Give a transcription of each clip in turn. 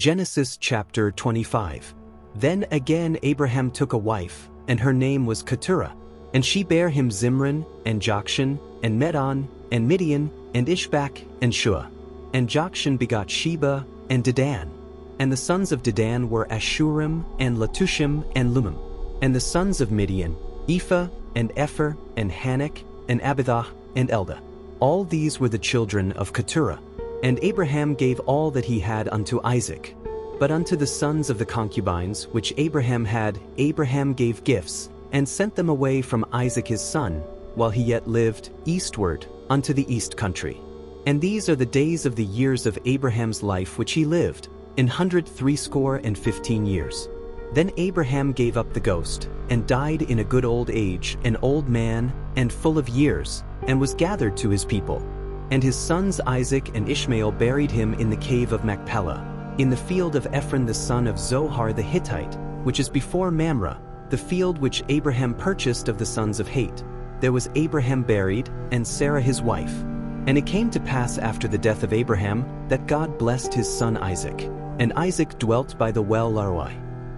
Genesis chapter 25. Then again Abraham took a wife, and her name was Keturah. And she bare him Zimran, and Jokshan, and Medan, and Midian, and Ishbak, and Shua. And Jokshan begot Sheba, and Dedan. And the sons of Dedan were Ashurim, and Latushim, and Lumim. And the sons of Midian, Ephah, and Epher, and Hanok, and Abithah, and Eldah. All these were the children of Keturah. And Abraham gave all that he had unto Isaac. But unto the sons of the concubines which Abraham had, Abraham gave gifts, and sent them away from Isaac his son, while he yet lived, eastward, unto the east country. And these are the days of the years of Abraham's life which he lived, 160 years. Then Abraham gave up the ghost, and died in a good old age, an old man, and full of years, and was gathered to his people. And his sons Isaac and Ishmael buried him in the cave of Machpelah, in the field of Ephron the son of Zohar the Hittite, which is before Mamre, the field which Abraham purchased of the sons of Het. There was Abraham buried, and Sarah his wife. And it came to pass after the death of Abraham, that God blessed his son Isaac. And Isaac dwelt by the well Laoi.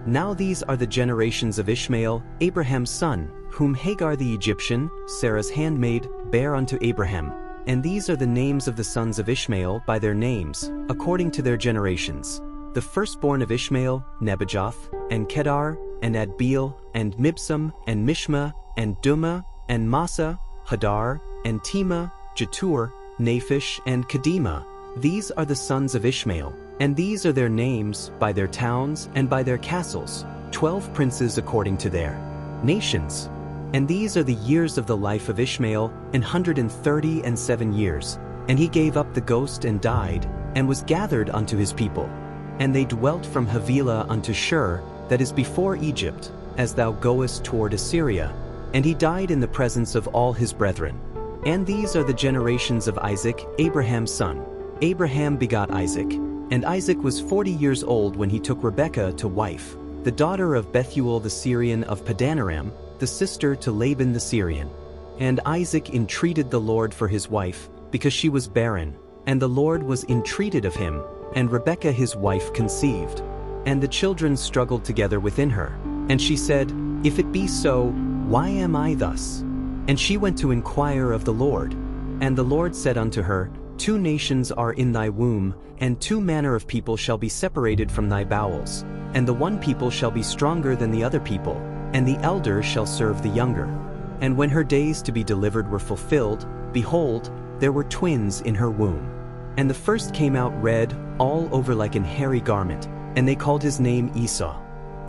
Now these are the generations of Ishmael, Abraham's son, whom Hagar the Egyptian, Sarah's handmaid, bare unto Abraham. And these are the names of the sons of Ishmael by their names, according to their generations. The firstborn of Ishmael, Nebajoth, and Kedar, and Adbeel, and Mibsam, and Mishma, and Dumah, and Massa, Hadar, and Tema, Jetur, Naphish, and Kedemah. These are the sons of Ishmael, and these are their names, by their towns, and by their castles, 12 princes according to their nations. And these are the years of the life of Ishmael, 137 years. And he gave up the ghost and died, and was gathered unto his people. And they dwelt from Havilah unto Shur, that is before Egypt, as thou goest toward Assyria. And he died in the presence of all his brethren. And these are the generations of Isaac, Abraham's son. Abraham begot Isaac. And Isaac was 40 years old when he took Rebekah to wife, the daughter of Bethuel the Syrian of Padanaram, the sister to Laban the Syrian. And Isaac entreated the Lord for his wife, because she was barren. And the Lord was entreated of him, and Rebekah his wife conceived. And the children struggled together within her. And she said, If it be so, why am I thus? And she went to inquire of the Lord. And the Lord said unto her, 2 nations are in thy womb, and 2 manner of people shall be separated from thy bowels. And the one people shall be stronger than the other people, and the elder shall serve the younger. And when her days to be delivered were fulfilled, behold, there were twins in her womb. And the first came out red, all over like an hairy garment, and they called his name Esau.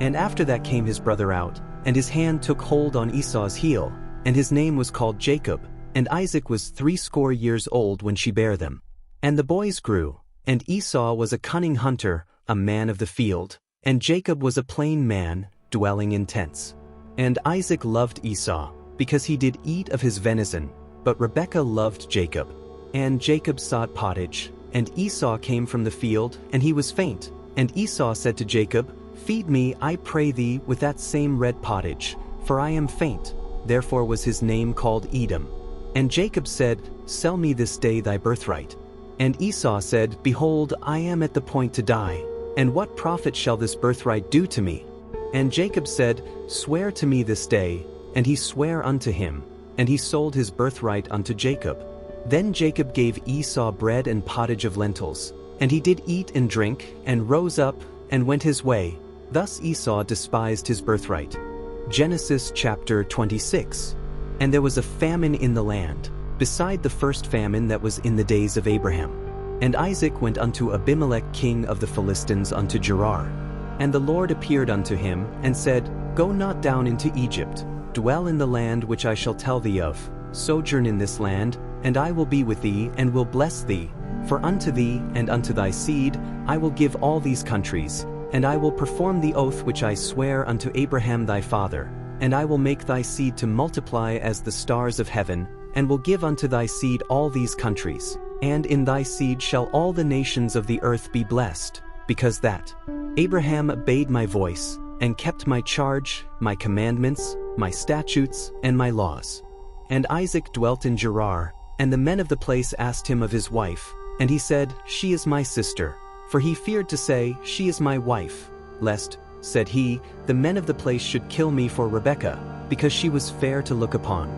And after that came his brother out, and his hand took hold on Esau's heel, and his name was called Jacob. And Isaac was 80 years old when she bare them. And the boys grew, and Esau was a cunning hunter, a man of the field, and Jacob was a plain man, dwelling in tents. And Isaac loved Esau, because he did eat of his venison, but Rebekah loved Jacob. And Jacob sought pottage, and Esau came from the field, and he was faint. And Esau said to Jacob, Feed me, I pray thee, with that same red pottage, for I am faint. Therefore was his name called Edom. And Jacob said, Sell me this day thy birthright. And Esau said, Behold, I am at the point to die, and what profit shall this birthright do to me? And Jacob said, Swear to me this day. And he sware unto him, and he sold his birthright unto Jacob. Then Jacob gave Esau bread and pottage of lentils, and he did eat and drink, and rose up, and went his way. Thus Esau despised his birthright. Genesis chapter 26. And there was a famine in the land, beside the first famine that was in the days of Abraham. And Isaac went unto Abimelech king of the Philistines unto Gerar. And the Lord appeared unto him, and said, Go not down into Egypt, dwell in the land which I shall tell thee of, sojourn in this land, and I will be with thee, and will bless thee. For unto thee, and unto thy seed, I will give all these countries, and I will perform the oath which I sware unto Abraham thy father, and I will make thy seed to multiply as the stars of heaven, and will give unto thy seed all these countries, and in thy seed shall all the nations of the earth be blessed, because that Abraham obeyed my voice, and kept my charge, my commandments, my statutes, and my laws. And Isaac dwelt in Gerar, and the men of the place asked him of his wife, and he said, She is my sister. for he feared to say, "She is my wife," lest, said he, the men of the place should kill me for Rebekah, because she was fair to look upon.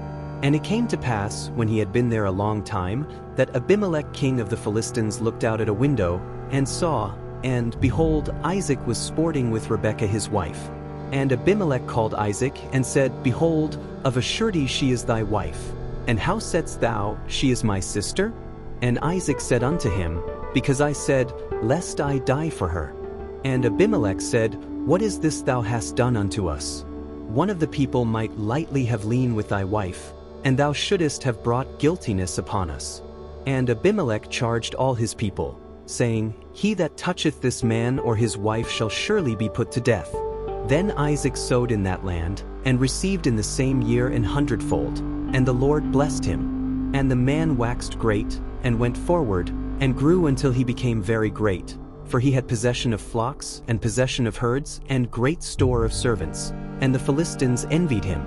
And it came to pass, when he had been there a long time, that Abimelech king of the Philistines looked out at a window, and saw, and, behold, Isaac was sporting with Rebekah his wife. And Abimelech called Isaac, and said, "Behold, of a surety she is thy wife. And how saidst thou, She is my sister?" And Isaac said unto him, "Because I said, Lest I die for her." And Abimelech said, "What is this thou hast done unto us? One of the people might lightly have lain with thy wife, and thou shouldest have brought guiltiness upon us." And Abimelech charged all his people, saying, "He that toucheth this man or his wife shall surely be put to death." Then Isaac sowed in that land, and received in the same year 100-fold, and the Lord blessed him. And the man waxed great, and went forward, and grew until he became very great, for he had possession of flocks, and possession of herds, and great store of servants, and the Philistines envied him.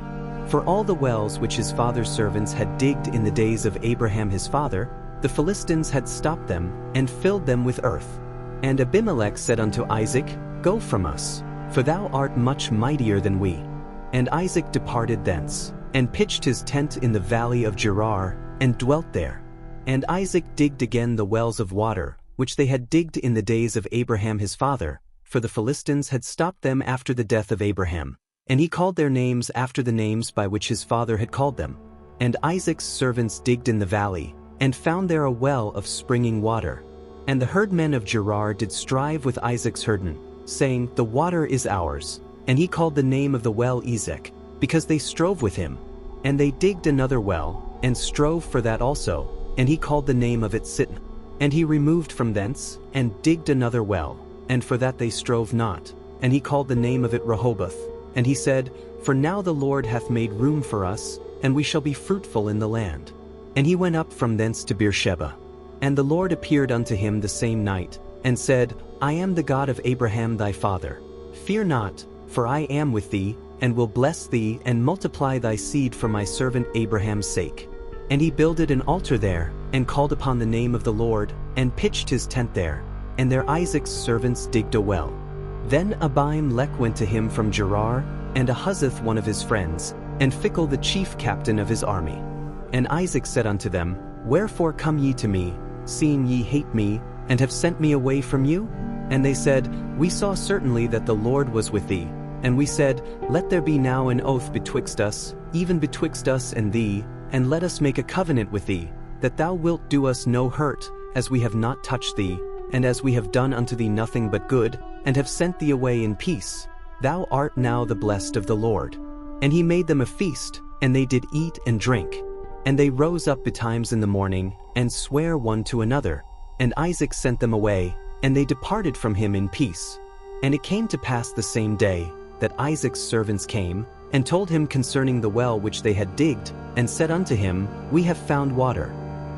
For all the wells which his father's servants had digged in the days of Abraham his father, the Philistines had stopped them, and filled them with earth. And Abimelech said unto Isaac, "Go from us, for thou art much mightier than we." And Isaac departed thence, and pitched his tent in the valley of Gerar, and dwelt there. And Isaac digged again the wells of water, which they had digged in the days of Abraham his father, for the Philistines had stopped them after the death of Abraham. And he called their names after the names by which his father had called them. And Isaac's servants digged in the valley, and found there a well of springing water. And the herdmen of Gerar did strive with Isaac's herdmen, saying, "The water is ours." And he called the name of the well Ezek, because they strove with him. And they digged another well, and strove for that also, and he called the name of it Sitna. And he removed from thence, and digged another well, and for that they strove not, and he called the name of it Rehoboth. And he said, "For now the Lord hath made room for us, and we shall be fruitful in the land." And he went up from thence to Beersheba. And the Lord appeared unto him the same night, and said, "I am the God of Abraham thy father. Fear not, for I am with thee, and will bless thee, and multiply thy seed for my servant Abraham's sake." And he builded an altar there, and called upon the name of the Lord, and pitched his tent there. And there Isaac's servants digged a well. Then Abimelech went to him from Gerar, and Ahuzzath one of his friends, and Phicol the chief captain of his army. And Isaac said unto them, "Wherefore come ye to me, seeing ye hate me, and have sent me away from you?" And they said, "We saw certainly that the Lord was with thee. And we said, Let there be now an oath betwixt us, even betwixt us and thee, and let us make a covenant with thee, that thou wilt do us no hurt, as we have not touched thee, and as we have done unto thee nothing but good, and have sent thee away in peace. Thou art now the blessed of the Lord." And he made them a feast, and they did eat and drink. And they rose up betimes in the morning, and sware one to another. And Isaac sent them away, and they departed from him in peace. And it came to pass the same day, that Isaac's servants came, and told him concerning the well which they had digged, and said unto him, "We have found water."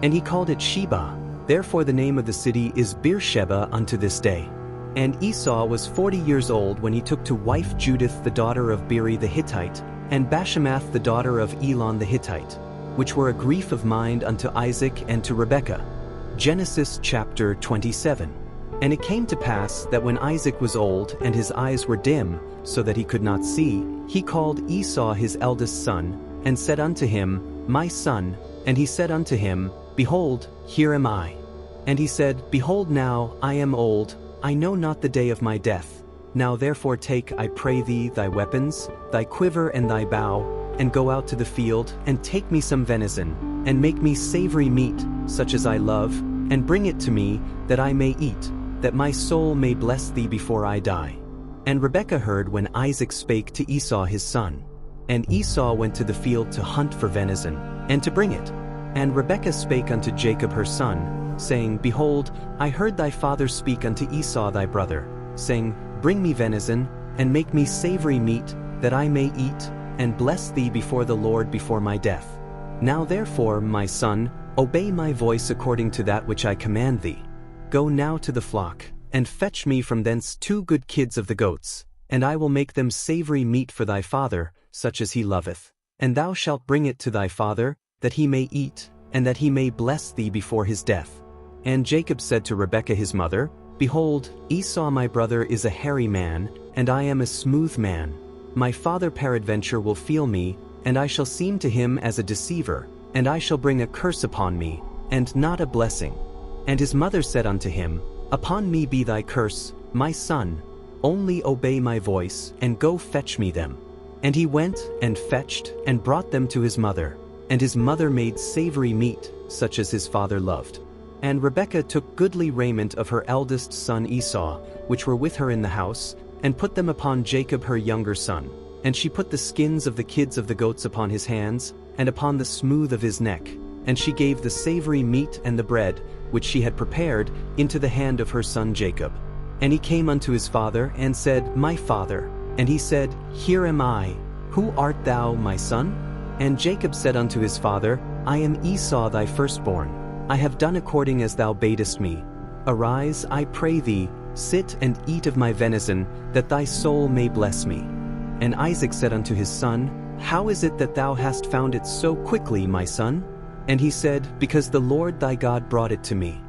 And he called it Sheba. Therefore the name of the city is Beersheba unto this day. And Esau was 40 years old when he took to wife Judith the daughter of Beeri the Hittite, and Bashemath the daughter of Elon the Hittite, which were a grief of mind unto Isaac and to Rebekah. Genesis chapter 27. And it came to pass that when Isaac was old and his eyes were dim, so that he could not see, he called Esau his eldest son, and said unto him, "My son." And he said unto him, "Behold, here am I." And he said, "Behold now, I am old, I know not the day of my death. Now therefore take, I pray thee, thy weapons, thy quiver and thy bow, and go out to the field, and take me some venison, and make me savory meat, such as I love, and bring it to me, that I may eat, that my soul may bless thee before I die." And Rebekah heard when Isaac spake to Esau his son. And Esau went to the field to hunt for venison, and to bring it. And Rebekah spake unto Jacob her son, saying, "Behold, I heard thy father speak unto Esau thy brother, saying, Bring me venison, and make me savory meat, that I may eat, and bless thee before the Lord before my death. Now therefore, my son, obey my voice according to that which I command thee. Go now to the flock, and fetch me from thence 2 good kids of the goats, and I will make them savory meat for thy father, such as he loveth. And thou shalt bring it to thy father, that he may eat, and that he may bless thee before his death." And Jacob said to Rebekah his mother, Behold, Esau my brother is a hairy man, and I am a smooth man. My father peradventure will feel me, and I shall seem to him as a deceiver, and I shall bring a curse upon me, and not a blessing. And his mother said unto him, Upon me be thy curse, my son. Only obey my voice, and go fetch me them. And he went, and fetched, and brought them to his mother. And his mother made savory meat, such as his father loved. And Rebekah took goodly raiment of her eldest son Esau, which were with her in the house, and put them upon Jacob her younger son. And she put the skins of the kids of the goats upon his hands, and upon the smooth of his neck. And she gave the savory meat and the bread, which she had prepared, into the hand of her son Jacob. And he came unto his father, and said, My father. And he said, Here am I. Who art thou, my son? And Jacob said unto his father, I am Esau thy firstborn. I have done according as thou badest me. Arise, I pray thee, sit and eat of my venison, that thy soul may bless me. And Isaac said unto his son, How is it that thou hast found it so quickly, my son? And he said, Because the Lord thy God brought it to me.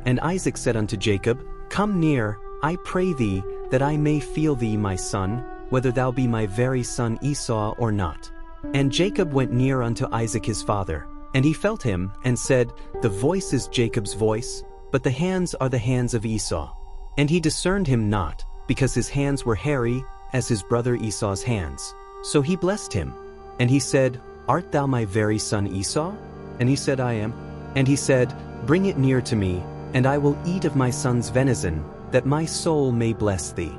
And Isaac said unto Jacob, Come near, I pray thee, that I may feel thee, my son, whether thou be my very son Esau or not. And Jacob went near unto Isaac his father, and he felt him, and said, The voice is Jacob's voice, but the hands are the hands of Esau. And he discerned him not, because his hands were hairy, as his brother Esau's hands. So he blessed him. And he said, Art thou my very son Esau? And he said, I am. And he said, Bring it near to me, and I will eat of my son's venison, that my soul may bless thee.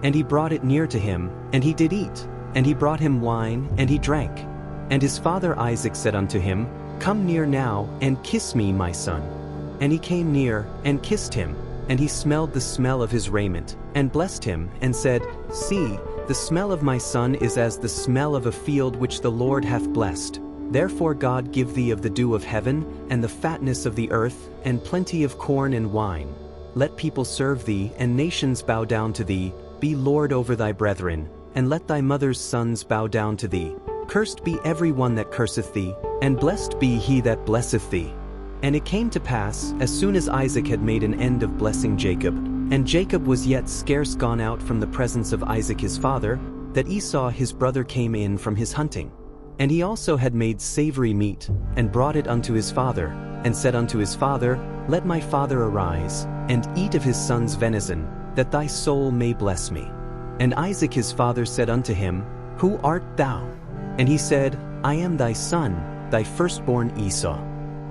And he brought it near to him, and he did eat. And he brought him wine, and he drank. And his father Isaac said unto him, Come near now, and kiss me, my son. And he came near, and kissed him. And he smelled the smell of his raiment, and blessed him, and said, See, the smell of my son is as the smell of a field which the Lord hath blessed. Therefore God give thee of the dew of heaven, and the fatness of the earth, and plenty of corn and wine. Let people serve thee, and nations bow down to thee. Be Lord over thy brethren, and let thy mother's sons bow down to thee. Cursed be every one that curseth thee, and blessed be he that blesseth thee. And it came to pass, as soon as Isaac had made an end of blessing Jacob, and Jacob was yet scarce gone out from the presence of Isaac his father, that Esau his brother came in from his hunting. And he also had made savory meat, and brought it unto his father, and said unto his father, Let my father arise, and eat of his son's venison, that thy soul may bless me. And Isaac his father said unto him, Who art thou? And he said, I am thy son, thy firstborn Esau.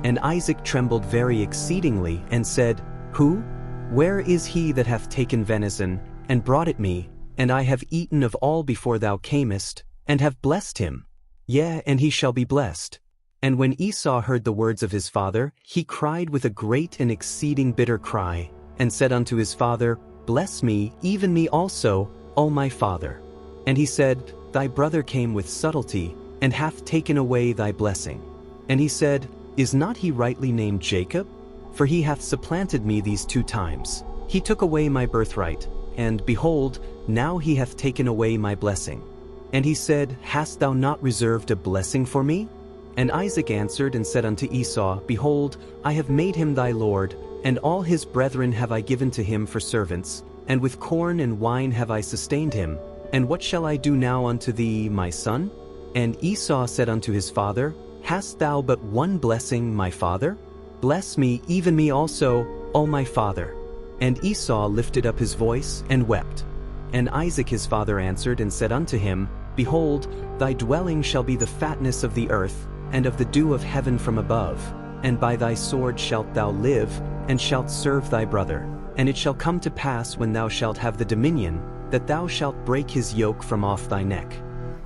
And Isaac trembled very exceedingly, and said, Who? Where is he that hath taken venison, and brought it me, and I have eaten of all before thou camest, and have blessed him? Yea, and he shall be blessed. And when Esau heard the words of his father, he cried with a great and exceeding bitter cry, and said unto his father, Bless me, even me also, O my father. And he said, Thy brother came with subtlety, and hath taken away thy blessing. And he said, Is not he rightly named Jacob? For he hath supplanted me these 2 times. He took away my birthright, and, behold, now he hath taken away my blessing. And he said, Hast thou not reserved a blessing for me? And Isaac answered and said unto Esau, Behold, I have made him thy lord, and all his brethren have I given to him for servants, and with corn and wine have I sustained him. And what shall I do now unto thee, my son? And Esau said unto his father, Hast thou but one blessing, my father? Bless me, even me also, O my father. And Esau lifted up his voice, and wept. And Isaac his father answered and said unto him, Behold, thy dwelling shall be the fatness of the earth, and of the dew of heaven from above. And by thy sword shalt thou live, and shalt serve thy brother. And it shall come to pass when thou shalt have the dominion, that thou shalt break his yoke from off thy neck.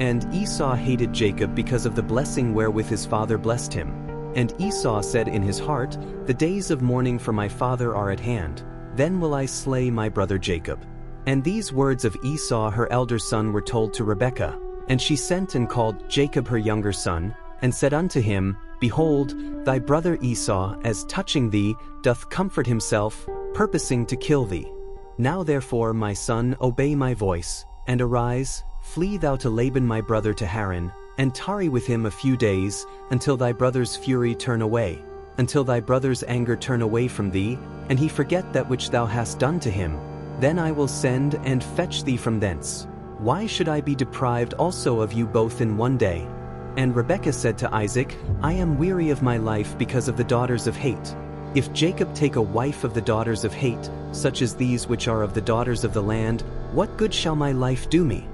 And Esau hated Jacob because of the blessing wherewith his father blessed him. And Esau said in his heart, The days of mourning for my father are at hand, then will I slay my brother Jacob. And these words of Esau her elder son were told to Rebekah. And she sent and called Jacob her younger son, and said unto him, Behold, thy brother Esau, as touching thee, doth comfort himself, purposing to kill thee. Now therefore, my son, obey my voice, and arise, flee thou to Laban my brother to Haran, and tarry with him a few days, until thy brother's fury turn away, until thy brother's anger turn away from thee, and he forget that which thou hast done to him. Then I will send and fetch thee from thence. Why should I be deprived also of you both in one day? And Rebekah said to Isaac, I am weary of my life because of the daughters of hate. If Jacob take a wife of the daughters of hate, such as these which are of the daughters of the land, what good shall my life do me?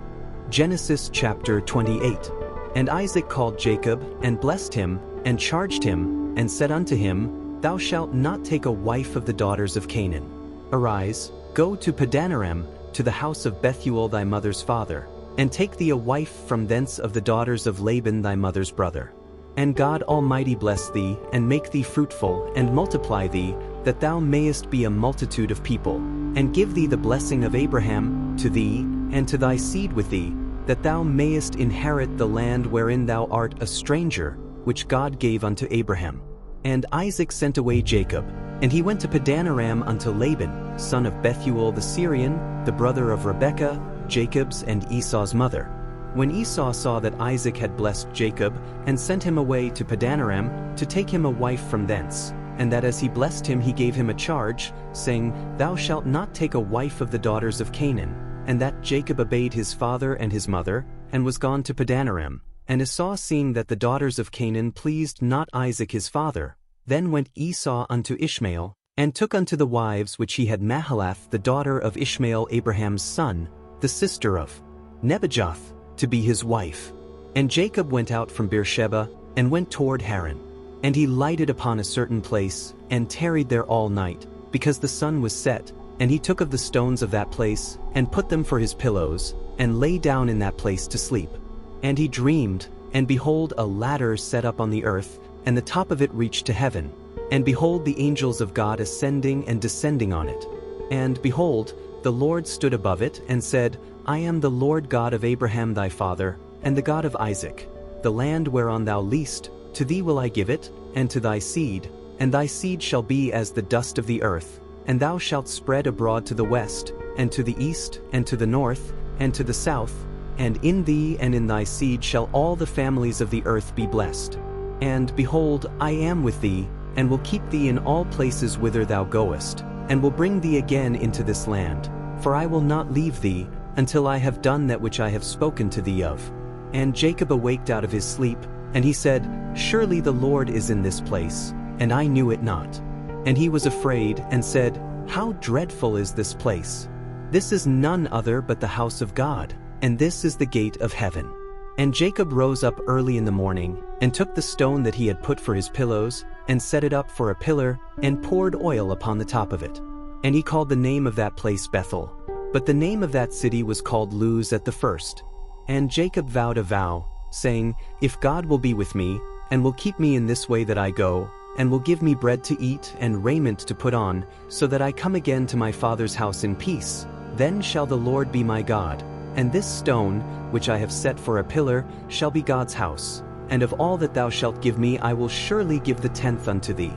Genesis chapter 28. And Isaac called Jacob, and blessed him, and charged him, and said unto him, Thou shalt not take a wife of the daughters of Canaan. Arise, go to Padanaram, to the house of Bethuel thy mother's father, and take thee a wife from thence of the daughters of Laban thy mother's brother. And God Almighty bless thee, and make thee fruitful, and multiply thee, that thou mayest be a multitude of people, and give thee the blessing of Abraham, to thee, and to thy seed with thee, that thou mayest inherit the land wherein thou art a stranger, which God gave unto Abraham. And Isaac sent away Jacob, and he went to Padanaram unto Laban, son of Bethuel the Syrian, the brother of Rebekah, Jacob's and Esau's mother. When Esau saw that Isaac had blessed Jacob, and sent him away to Padanaram, to take him a wife from thence, and that as he blessed him he gave him a charge, saying, Thou shalt not take a wife of the daughters of Canaan, and that Jacob obeyed his father and his mother, and was gone to Padanaram. And Esau, seeing that the daughters of Canaan pleased not Isaac his father, then went Esau unto Ishmael, and took unto the wives which he had Mahalath the daughter of Ishmael Abraham's son, the sister of Nebajoth, to be his wife. And Jacob went out from Beersheba, and went toward Haran. And he lighted upon a certain place, and tarried there all night, because the sun was set. And he took of the stones of that place, and put them for his pillows, and lay down in that place to sleep. And he dreamed, and behold, a ladder set up on the earth, and the top of it reached to heaven. And behold, the angels of God ascending and descending on it. And behold, the Lord stood above it, and said, I am the Lord God of Abraham thy father, and the God of Isaac. The land whereon thou liest, to thee will I give it, and to thy seed, and thy seed shall be as the dust of the earth. And thou shalt spread abroad to the west, and to the east, and to the north, and to the south, and in thee and in thy seed shall all the families of the earth be blessed. And behold, I am with thee, and will keep thee in all places whither thou goest, and will bring thee again into this land. For I will not leave thee, until I have done that which I have spoken to thee of. And Jacob awaked out of his sleep, and he said, Surely the Lord is in this place, and I knew it not. And he was afraid, and said, How dreadful is this place! This is none other but the house of God, and this is the gate of heaven. And Jacob rose up early in the morning, and took the stone that he had put for his pillows, and set it up for a pillar, and poured oil upon the top of it. And he called the name of that place Bethel. But the name of that city was called Luz at the first. And Jacob vowed a vow, saying, If God will be with me, and will keep me in this way that I go, and will give me bread to eat and raiment to put on, so that I come again to my father's house in peace, then shall the Lord be my God, and this stone, which I have set for a pillar, shall be God's house, and of all that thou shalt give me I will surely give the tenth unto thee.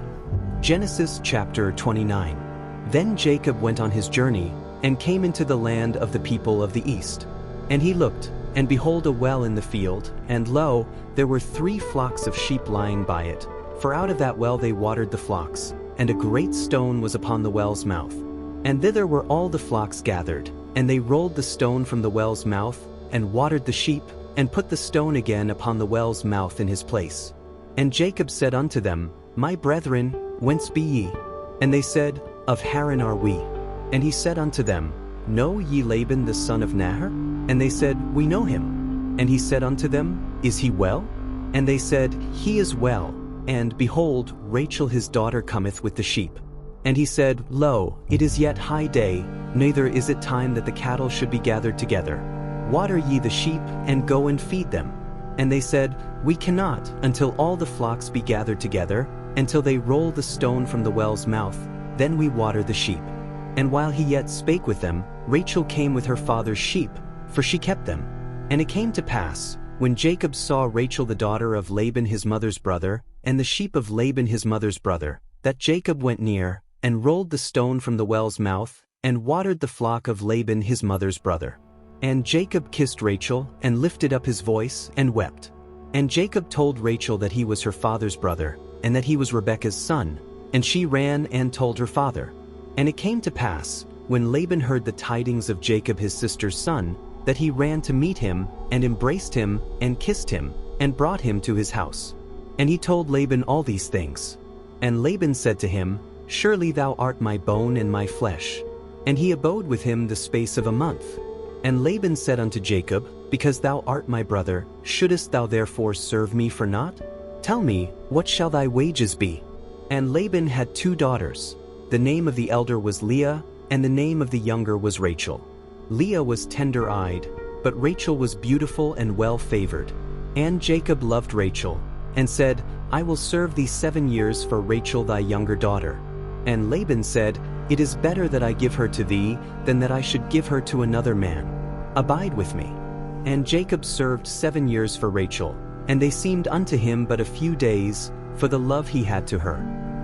Genesis chapter 29. Then Jacob went on his journey, and came into the land of the people of the east. And he looked, and behold a well in the field, and lo, there were 3 flocks of sheep lying by it, for out of that well they watered the flocks, and a great stone was upon the well's mouth. And thither were all the flocks gathered, and they rolled the stone from the well's mouth, and watered the sheep, and put the stone again upon the well's mouth in his place. And Jacob said unto them, My brethren, whence be ye? And they said, Of Haran are we. And he said unto them, Know ye Laban the son of Nahor? And they said, We know him. And he said unto them, Is he well? And they said, He is well. And behold, Rachel his daughter cometh with the sheep. And he said, Lo, it is yet high day, neither is it time that the cattle should be gathered together. Water ye the sheep, and go and feed them. And they said, We cannot, until all the flocks be gathered together, until they roll the stone from the well's mouth, then we water the sheep. And while he yet spake with them, Rachel came with her father's sheep, for she kept them. And it came to pass, when Jacob saw Rachel the daughter of Laban his mother's brother, and the sheep of Laban his mother's brother, that Jacob went near, and rolled the stone from the well's mouth, and watered the flock of Laban his mother's brother. And Jacob kissed Rachel, and lifted up his voice, and wept. And Jacob told Rachel that he was her father's brother, and that he was Rebekah's son, and she ran and told her father. And it came to pass, when Laban heard the tidings of Jacob his sister's son, that he ran to meet him, and embraced him, and kissed him, and brought him to his house. And he told Laban all these things. And Laban said to him, Surely thou art my bone and my flesh. And he abode with him the space of a month. And Laban said unto Jacob, Because thou art my brother, shouldest thou therefore serve me for naught? Tell me, what shall thy wages be? And Laban had 2 daughters. The name of the elder was Leah, and the name of the younger was Rachel. Leah was tender-eyed, but Rachel was beautiful and well-favored. And Jacob loved Rachel, and said, I will serve thee 7 years for Rachel thy younger daughter. And Laban said, It is better that I give her to thee, than that I should give her to another man. Abide with me. And Jacob served 7 years for Rachel, and they seemed unto him but a few days, for the love he had to her.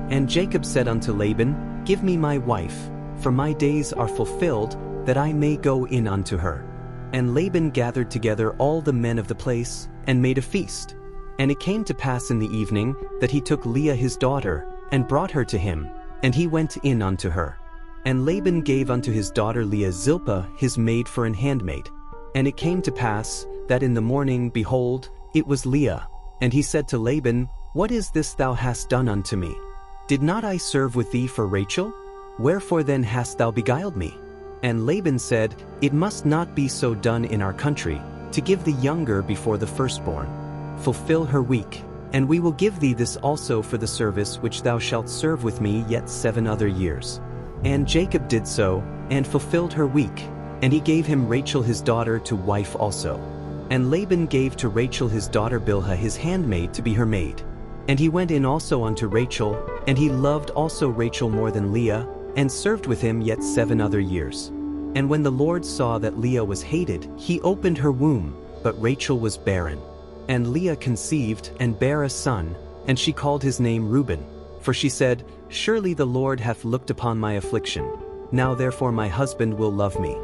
And Jacob said unto Laban, Give me my wife, for my days are fulfilled, that I may go in unto her. And Laban gathered together all the men of the place, and made a feast. And it came to pass in the evening, that he took Leah his daughter, and brought her to him, and he went in unto her. And Laban gave unto his daughter Leah Zilpah his maid for an handmaid. And it came to pass, that in the morning, behold, it was Leah. And he said to Laban, What is this thou hast done unto me? Did not I serve with thee for Rachel? Wherefore then hast thou beguiled me? And Laban said, It must not be so done in our country, to give the younger before the firstborn. Fulfill her week, and we will give thee this also for the service which thou shalt serve with me yet 7 other years. And Jacob did so, and fulfilled her week, and he gave him Rachel his daughter to wife also. And Laban gave to Rachel his daughter Bilhah his handmaid to be her maid. And he went in also unto Rachel, and he loved also Rachel more than Leah, and served with him yet 7 other years. And when the Lord saw that Leah was hated, he opened her womb, but Rachel was barren. And Leah conceived, and bare a son, and she called his name Reuben. For she said, Surely the Lord hath looked upon my affliction. Now therefore my husband will love me.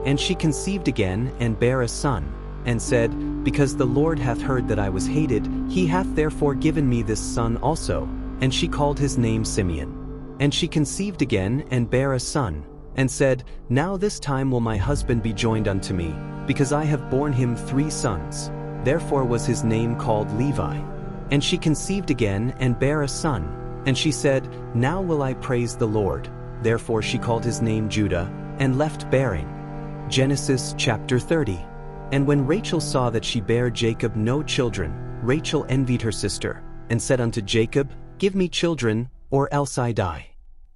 And she conceived again, and bare a son, and said, Because the Lord hath heard that I was hated, he hath therefore given me this son also. And she called his name Simeon. And she conceived again, and bare a son, and said, Now this time will my husband be joined unto me, because I have borne him 3 sons. Therefore was his name called Levi. And she conceived again, and bare a son. And she said, Now will I praise the Lord. Therefore she called his name Judah, and left bearing. Genesis chapter 30. And when Rachel saw that she bare Jacob no children, Rachel envied her sister, and said unto Jacob, Give me children, or else I die.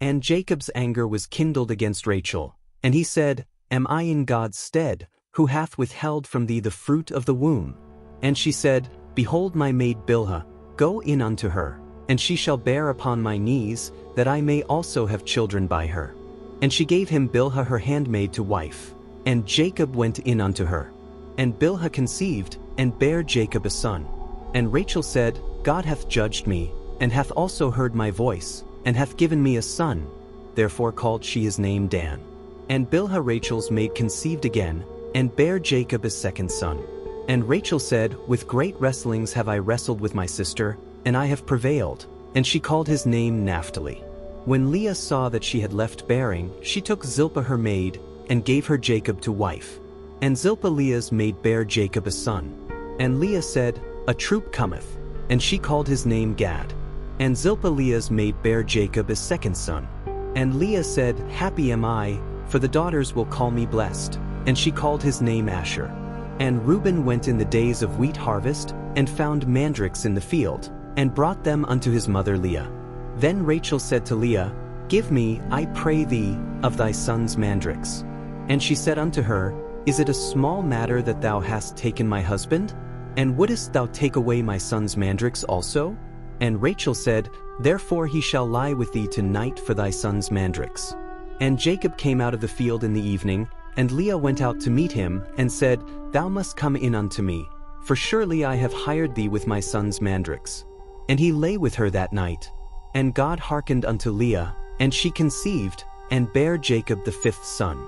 And Jacob's anger was kindled against Rachel. And he said, Am I in God's stead, who hath withheld from thee the fruit of the womb? And she said, Behold my maid Bilhah, go in unto her, and she shall bear upon my knees, that I may also have children by her. And she gave him Bilhah her handmaid to wife. And Jacob went in unto her. And Bilhah conceived, and bare Jacob a son. And Rachel said, God hath judged me, and hath also heard my voice, and hath given me a son. Therefore called she his name Dan. And Bilhah Rachel's maid conceived again, and bare Jacob a second son. And Rachel said, With great wrestlings have I wrestled with my sister, and I have prevailed. And she called his name Naphtali. When Leah saw that she had left bearing, she took Zilpah her maid, and gave her Jacob to wife. And Zilpah Leah's maid bare Jacob a son. And Leah said, A troop cometh. And she called his name Gad. And Zilpah Leah's maid bare Jacob a second son. And Leah said, Happy am I, for the daughters will call me blessed. And she called his name Asher. And Reuben went in the days of wheat harvest, and found mandrakes in the field, and brought them unto his mother Leah. Then Rachel said to Leah, Give me, I pray thee, of thy son's mandrakes. And she said unto her, Is it a small matter that thou hast taken my husband? And wouldest thou take away my son's mandrakes also? And Rachel said, Therefore he shall lie with thee tonight for thy son's mandrakes. And Jacob came out of the field in the evening, and Leah went out to meet him, and said, Thou must come in unto me, for surely I have hired thee with my son's mandrakes. And he lay with her that night. And God hearkened unto Leah, and she conceived, and bare Jacob the 5th son.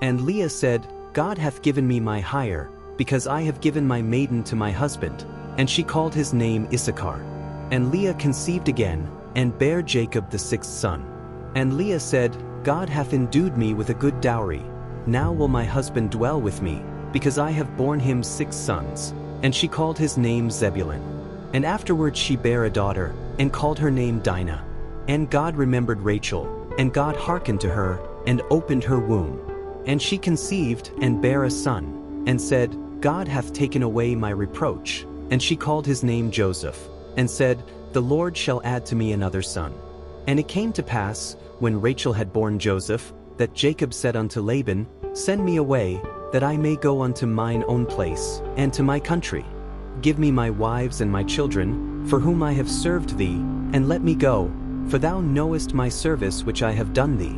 And Leah said, God hath given me my hire, because I have given my maiden to my husband. And she called his name Issachar. And Leah conceived again, and bare Jacob the sixth son. And Leah said, God hath endued me with a good dowry. Now will my husband dwell with me, because I have borne him 6 sons. And she called his name Zebulun. And afterward she bare a daughter, and called her name Dinah. And God remembered Rachel, and God hearkened to her, and opened her womb. And she conceived, and bare a son, and said, God hath taken away my reproach. And she called his name Joseph, and said, The Lord shall add to me another son. And it came to pass, when Rachel had borne Joseph, that Jacob said unto Laban, Send me away, that I may go unto mine own place, and to my country. Give me my wives and my children, for whom I have served thee, and let me go, for thou knowest my service which I have done thee.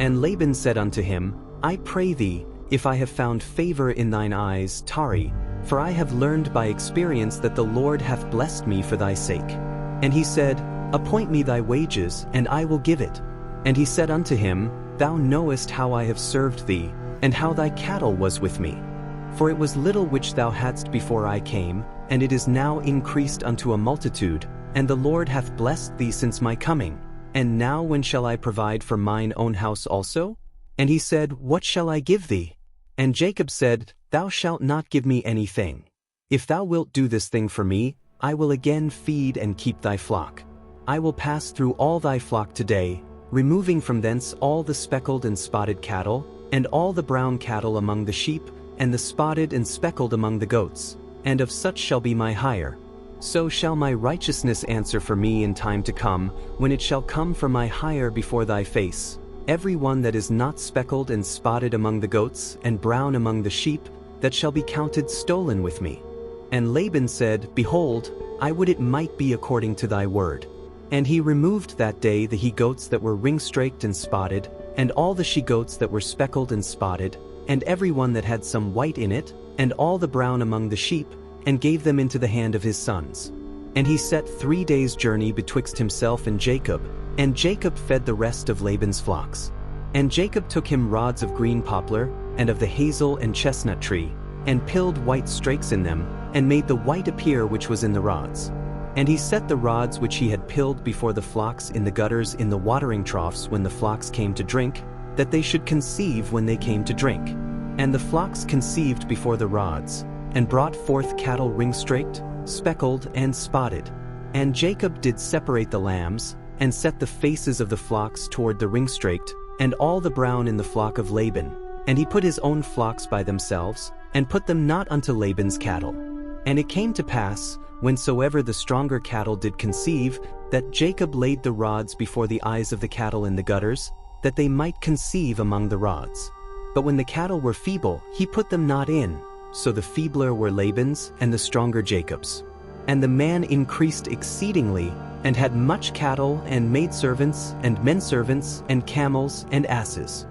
And Laban said unto him, I pray thee, if I have found favor in thine eyes, tarry, for I have learned by experience that the Lord hath blessed me for thy sake. And he said, Appoint me thy wages, and I will give it. And he said unto him, Thou knowest how I have served thee, and how thy cattle was with me. For it was little which thou hadst before I came, and it is now increased unto a multitude, and the Lord hath blessed thee since my coming. And now when shall I provide for mine own house also? And he said, What shall I give thee? And Jacob said, Thou shalt not give me anything. If thou wilt do this thing for me, I will again feed and keep thy flock. I will pass through all thy flock today, removing from thence all the speckled and spotted cattle, and all the brown cattle among the sheep, and the spotted and speckled among the goats, and of such shall be my hire. So shall my righteousness answer for me in time to come, when it shall come for my hire before thy face. Every one that is not speckled and spotted among the goats, and brown among the sheep, that shall be counted stolen with me. And Laban said, Behold, I would it might be according to thy word. And he removed that day the he-goats that were ring-straked and spotted, and all the she-goats that were speckled and spotted, and every one that had some white in it, and all the brown among the sheep, and gave them into the hand of his sons. And he set 3 days' journey betwixt himself and Jacob, and Jacob fed the rest of Laban's flocks. And Jacob took him rods of green poplar, and of the hazel and chestnut tree, and pilled white strakes in them, and made the white appear which was in the rods. And he set the rods which he had pilled before the flocks in the gutters in the watering troughs when the flocks came to drink, that they should conceive when they came to drink. And the flocks conceived before the rods, and brought forth cattle ring-straked, speckled, and spotted. And Jacob did separate the lambs, and set the faces of the flocks toward the ring-straked, and all the brown in the flock of Laban. And he put his own flocks by themselves, and put them not unto Laban's cattle. And it came to pass, whensoever the stronger cattle did conceive, that Jacob laid the rods before the eyes of the cattle in the gutters, that they might conceive among the rods. But when the cattle were feeble, he put them not in, so the feebler were Laban's, and the stronger Jacob's. And the man increased exceedingly, and had much cattle, and maidservants, and menservants, and camels, and asses.